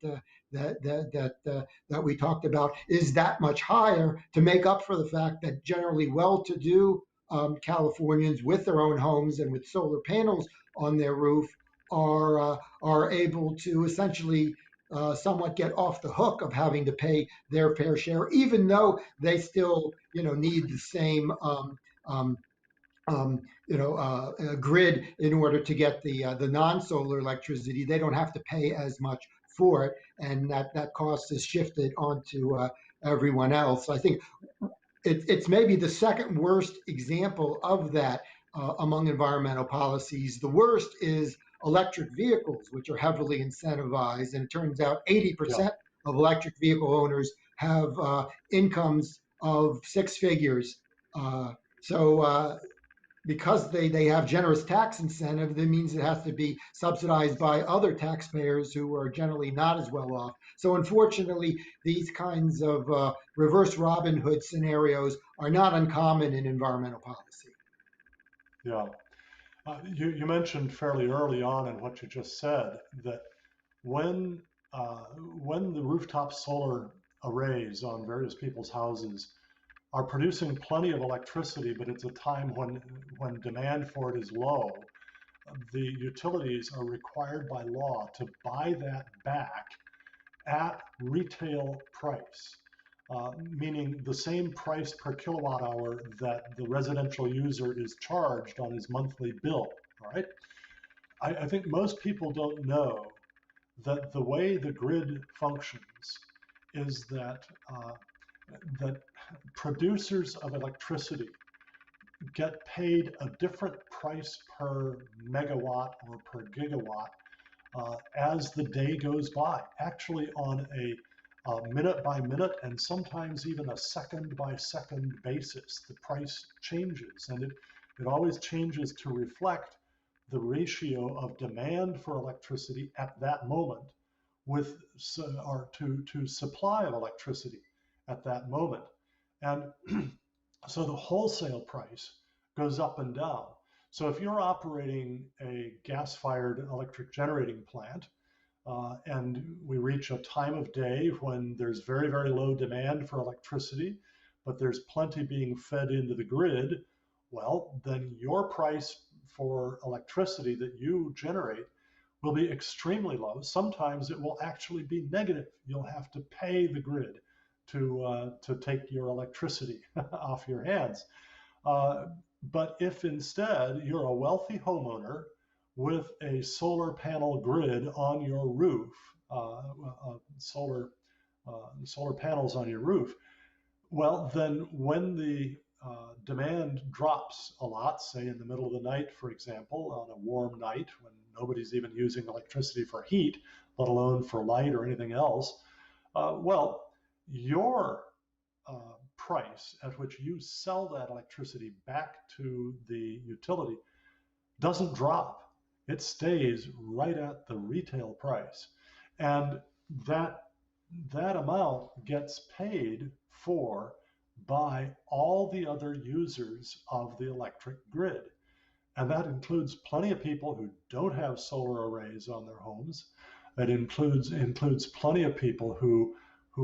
that we talked about is that much higher to make up for the fact that generally well-to-do Californians with their own homes and with solar panels on their roof are able to essentially somewhat get off the hook of having to pay their fair share, even though they still, need the same um, grid in order to get the non-solar electricity. They don't have to pay as much for it, and that cost is shifted onto everyone else. I think it's maybe the second worst example of that among environmental policies. The worst is electric vehicles, which are heavily incentivized, and it turns out Yeah. 80% of electric vehicle owners have incomes of six figures. So because they have generous tax incentive, that means it has to be subsidized by other taxpayers who are generally not as well off. So unfortunately, these kinds of reverse Robin Hood scenarios are not uncommon in environmental policy. Yeah. You mentioned fairly early on in what you just said that when when the rooftop solar arrays on various people's houses are producing plenty of electricity, but it's a time when demand for it is low, the utilities are required by law to buy that back at retail price, meaning the same price per kilowatt hour that the residential user is charged on his monthly bill. All right. I think most people don't know that the way the grid functions is that producers of electricity get paid a different price per megawatt or per gigawatt as the day goes by, actually on a minute by minute and sometimes even a second by second basis. The price changes, and it always changes to reflect the ratio of demand for electricity at that moment with or to supply of electricity at that moment. And so the wholesale price goes up and down. So if you're operating a gas-fired electric generating plant, and we reach a time of day when there's very, very low demand for electricity, but there's plenty being fed into the grid, well, then your price for electricity that you generate will be extremely low. Sometimes it will actually be negative. You'll have to pay the grid to take your electricity off your hands. Uh, but if instead you're a wealthy homeowner with a solar panel grid on your roof, solar panels on your roof, well, then when the demand drops a lot, say in the middle of the night, for example, on a warm night when nobody's even using electricity for heat, let alone for light or anything else, well, your price at which you sell that electricity back to the utility doesn't drop. It stays right at the retail price. And that that amount gets paid for by all the other users of the electric grid. And that includes plenty of people who don't have solar arrays on their homes. It includes plenty of people who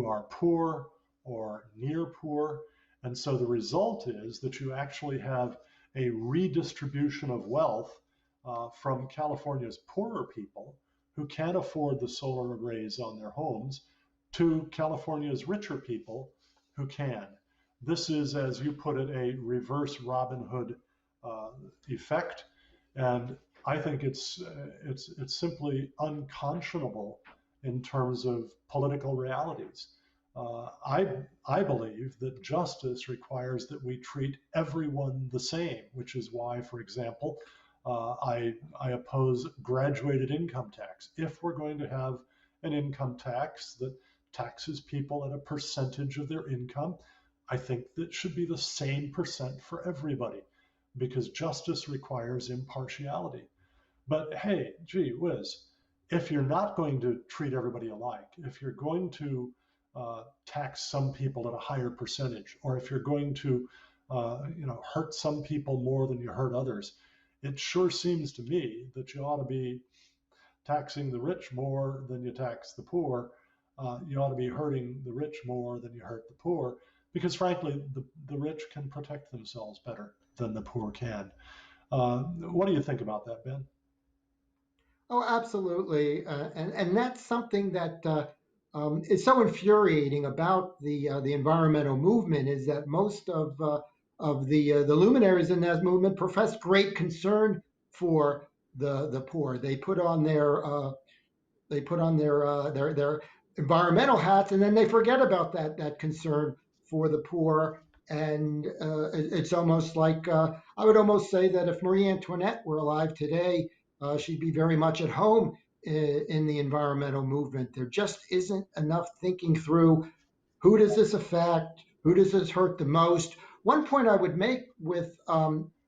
are poor or near poor. And so the result is that you actually have a redistribution of wealth from California's poorer people who can't afford the solar arrays on their homes to California's richer people who can. This is, as you put it, a reverse Robin Hood effect, and I think it's simply unconscionable in terms of political realities. I believe that justice requires that we treat everyone the same, which is why, for example, I oppose graduated income tax. If we're going to have an income tax that taxes people at a percentage of their income, I think that should be the same percent for everybody because justice requires impartiality. But hey, gee whiz, if you're not going to treat everybody alike, if you're going to tax some people at a higher percentage, or if you're going to hurt some people more than you hurt others, it sure seems to me that you ought to be taxing the rich more than you tax the poor. you ought to be hurting the rich more than you hurt the poor, because frankly, the rich can protect themselves better than the poor can. What do you think about that, Ben? Oh, absolutely, and that's something that is so infuriating about the environmental movement is that most of the luminaries in that movement profess great concern for the poor. They put on their environmental hats, and then they forget about that concern for the poor. And it's almost like I would almost say that if Marie Antoinette were alive today, she'd be very much at home in the environmental movement. There just isn't enough thinking through who does this affect? Who does this hurt the most? One point I would make with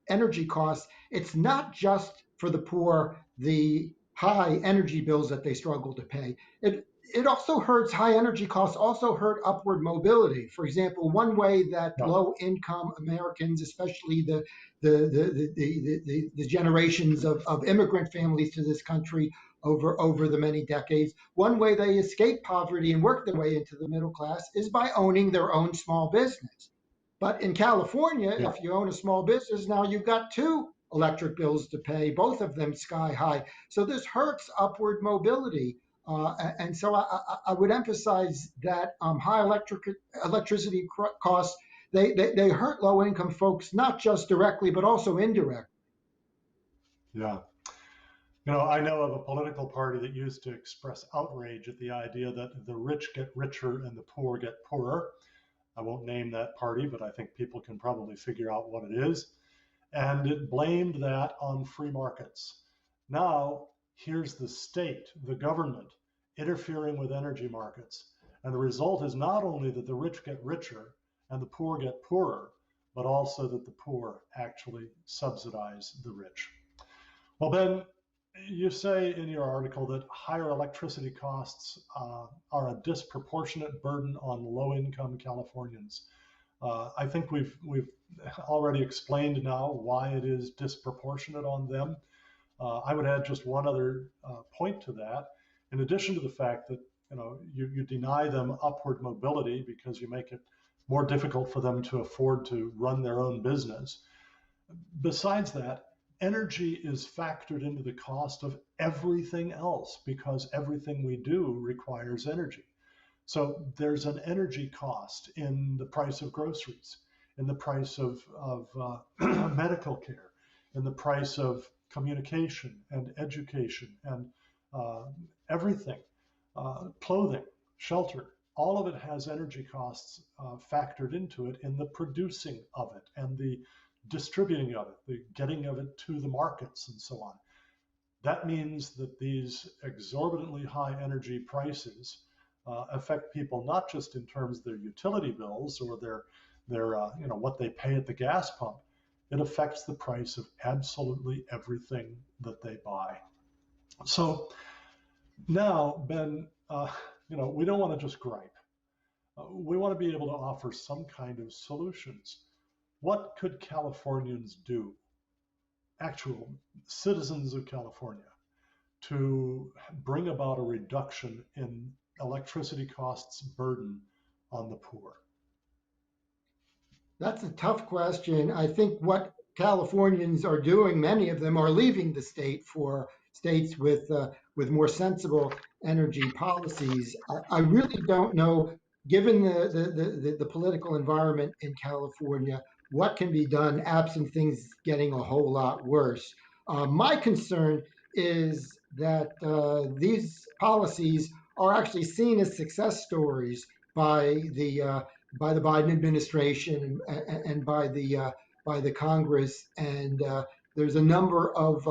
energy costs, it's not just for the poor, the high energy bills that they struggle to pay. It also hurts high energy costs, also hurt upward mobility. For example, one way that Yeah, low income Americans, especially the generations of immigrant families to this country over the many decades, one way they escape poverty and work their way into the middle class is by owning their own small business. But in California, yeah, if you own a small business, now you've got two electric bills to pay, both of them sky high. So this hurts upward mobility. And so I would emphasize that high electricity costs, they hurt low income folks, not just directly, but also indirectly. yeah. I know of a political party that used to express outrage at the idea that the rich get richer and the poor get poorer. I won't name that party, but I think people can probably figure out what it is. And it blamed that on free markets. Now, here's the state, the government, interfering with energy markets. And the result is not only that the rich get richer and the poor get poorer, but also that the poor actually subsidize the rich. Well, Ben, you say in your article that higher electricity costs are a disproportionate burden on low-income Californians. I think we've already explained now why it is disproportionate on them. I would add just one other point to that. In addition to the fact that you deny them upward mobility because you make it more difficult for them to afford to run their own business. Besides that, energy is factored into the cost of everything else because everything we do requires energy. So there's an energy cost in the price of groceries, in the price of medical care, in the price of communication and education and uh, everything, clothing, shelter. All of it has energy costs factored into it in the producing of it and the distributing of it, the getting of it to the markets and so on. That means that these exorbitantly high energy prices affect people not just in terms of their utility bills or their what they pay at the gas pump. It affects the price of absolutely everything that they buy. So now, Ben, we don't want to just gripe. We want to be able to offer some kind of solutions. What could Californians do, actual citizens of California, to bring about a reduction in electricity costs burden on the poor? That's a tough question. I think what Californians are doing, many of them are leaving the state for states with more sensible energy policies. I really don't know, given the political environment in California, what can be done absent things getting a whole lot worse. My concern is that these policies are actually seen as success stories by the Biden administration and by the Congress. And there's a number of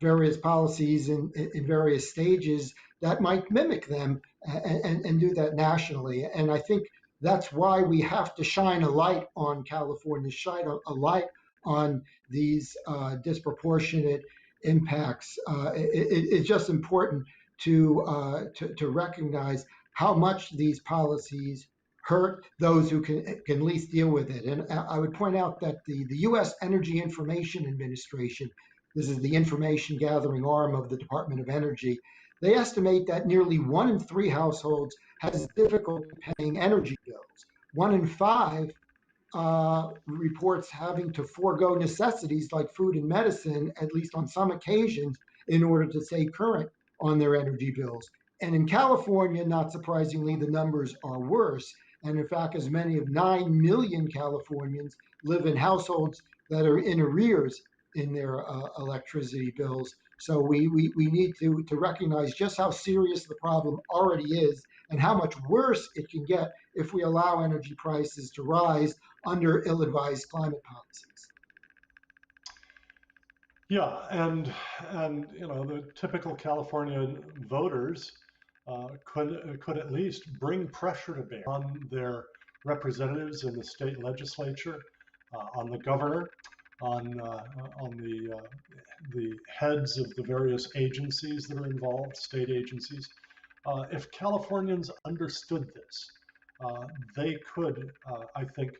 various policies in various stages that might mimic them and do that nationally. And I think that's why we have to shine a light on California, shine a light on these disproportionate impacts. It's just important to recognize how much these policies hurt those who can least deal with it. And I would point out that the U.S. Energy Information Administration, this is the information gathering arm of the Department of Energy, they estimate that nearly 1 in 3 households has difficulty paying energy bills. 1 in 5 reports having to forego necessities like food and medicine, at least on some occasions, in order to stay current on their energy bills. And in California, not surprisingly, the numbers are worse. And in fact, as many as 9 million Californians live in households that are in arrears in their electricity bills. So we need to recognize just how serious the problem already is and how much worse it can get if we allow energy prices to rise under ill-advised climate policies. Yeah, and you know the typical California voters could at least bring pressure to bear on their representatives in the state legislature, on the governor, on the heads of the various agencies that are involved, state agencies. If Californians understood this, they could, I think,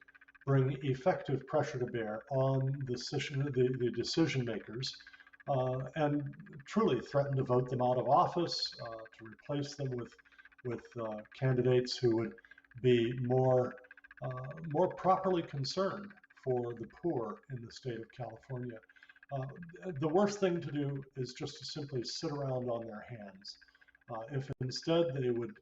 bring effective pressure to bear on the decision makers and truly threaten to vote them out of office, to replace them with candidates who would be more properly concerned for the poor in the state of California. The worst thing to do is just to simply sit around on their hands. If instead they would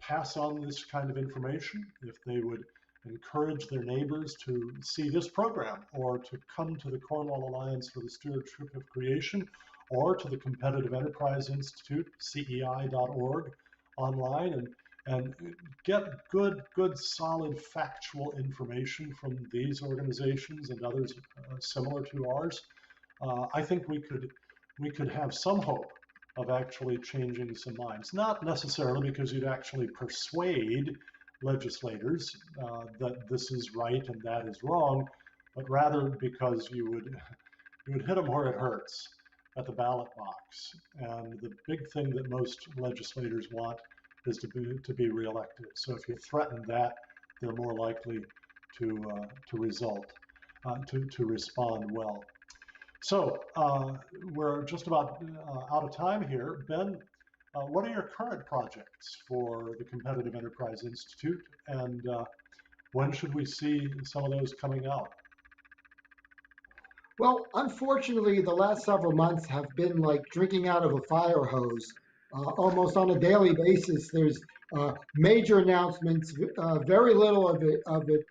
pass on this kind of information, if they would encourage their neighbors to see this program or to come to the Cornwall Alliance for the Stewardship of Creation or to the Competitive Enterprise Institute, CEI.org, online and get good, solid, factual information from these organizations and others similar to ours, I think we could have some hope of actually changing some minds. Not necessarily because you'd actually persuade legislators that this is right and that is wrong, but rather because you would hit them where it hurts, at the ballot box. And the big thing that most legislators want is to be reelected. So if you threaten that, they're more likely to respond well. So we're just about out of time here. Ben, what are your current projects for the Competitive Enterprise Institute, and when should we see some of those coming out? Well, unfortunately, the last several months have been like drinking out of a fire hose. Almost on a daily basis, there's major announcements, very little of it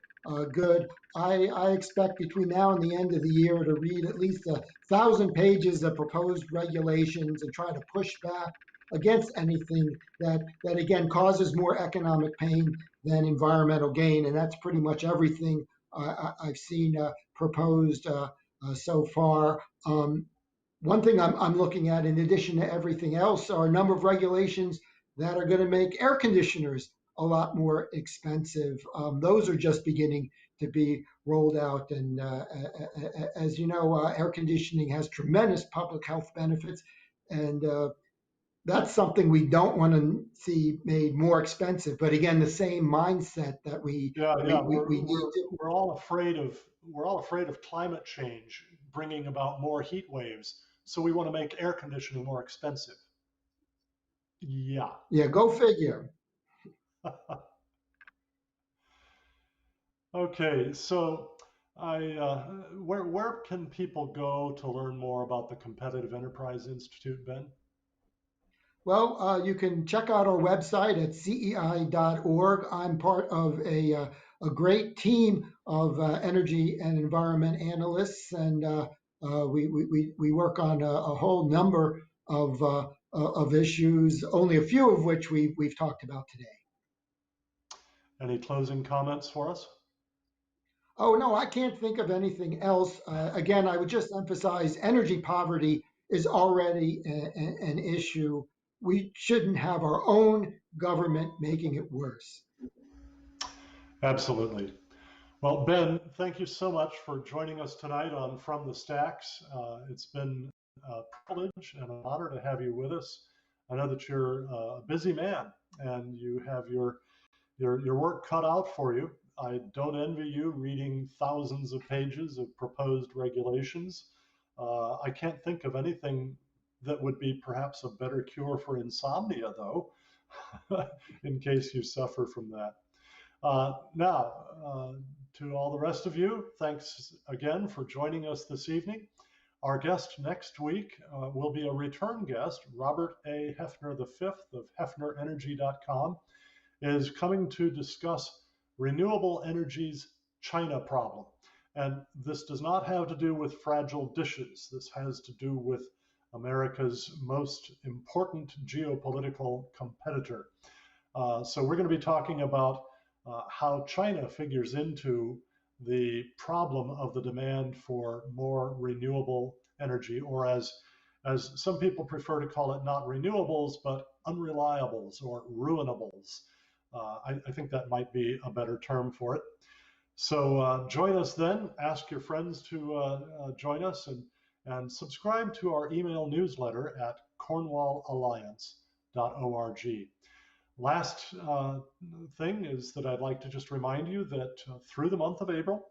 good. I expect between now and the end of the year to read at least 1,000 pages of proposed regulations and try to push back against anything that again causes more economic pain than environmental gain, and that's pretty much everything I've seen proposed so far. One thing I'm looking at, in addition to everything else, are a number of regulations that are going to make air conditioners a lot more expensive. Those are just beginning to be rolled out. And as you know, air conditioning has tremendous public health benefits. And that's something we don't want to see made more expensive. But again, the same mindset that Yeah, we need to. we're all afraid of climate change bringing about more heat waves. So we want to make air conditioning more expensive. Yeah. Yeah, go figure. Okay, so where can people go to learn more about the Competitive Enterprise Institute, Ben? Well, you can check out our website at cei.org. I'm part of a great team of energy and environment analysts, and we work on a whole number of issues, only a few of which we've talked about today. Any closing comments for us? Oh, no, I can't think of anything else. Again, I would just emphasize energy poverty is already an issue. We shouldn't have our own government making it worse. Absolutely. Well, Ben, thank you so much for joining us tonight on From the Stacks. It's been a privilege and an honor to have you with us. I know that you're a busy man and you have your work cut out for you. I don't envy you reading thousands of pages of proposed regulations. I can't think of anything that would be perhaps a better cure for insomnia, though, in case you suffer from that. Now, to all the rest of you, thanks again for joining us this evening. Our guest next week will be a return guest. Robert A. Hefner V of HefnerEnergy.com is coming to discuss renewable energy's China problem. And this does not have to do with fragile dishes. This has to do with America's most important geopolitical competitor. So we're going to be talking about how China figures into the problem of the demand for more renewable energy, or as some people prefer to call it, not renewables, but unreliables or ruinables. I think that might be a better term for it. So join us then. Ask your friends to join us, and subscribe to our email newsletter at cornwallalliance.org. Last thing is that I'd like to just remind you that through the month of April,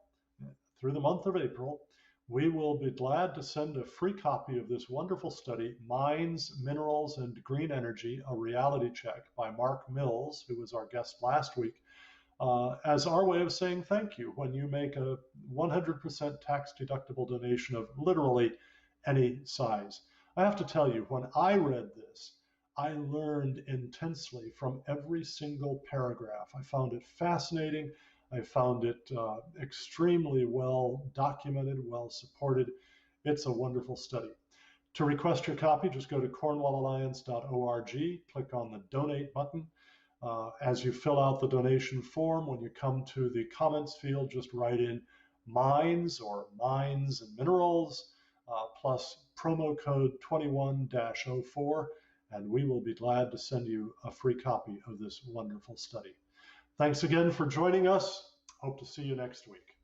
we will be glad to send a free copy of this wonderful study, Mines, Minerals, and Green Energy, a Reality Check by Mark Mills, who was our guest last week, as our way of saying thank you when you make a 100% tax-deductible donation of literally any size. I have to tell you, when I read this, I learned intensely from every single paragraph. I found it fascinating. I found it extremely well documented, well supported. It's a wonderful study. To request your copy, just go to cornwallalliance.org, click on the donate button. As you fill out the donation form, when you come to the comments field, just write in mines or mines and minerals plus promo code 21-04, and we will be glad to send you a free copy of this wonderful study. Thanks again for joining us. Hope to see you next week.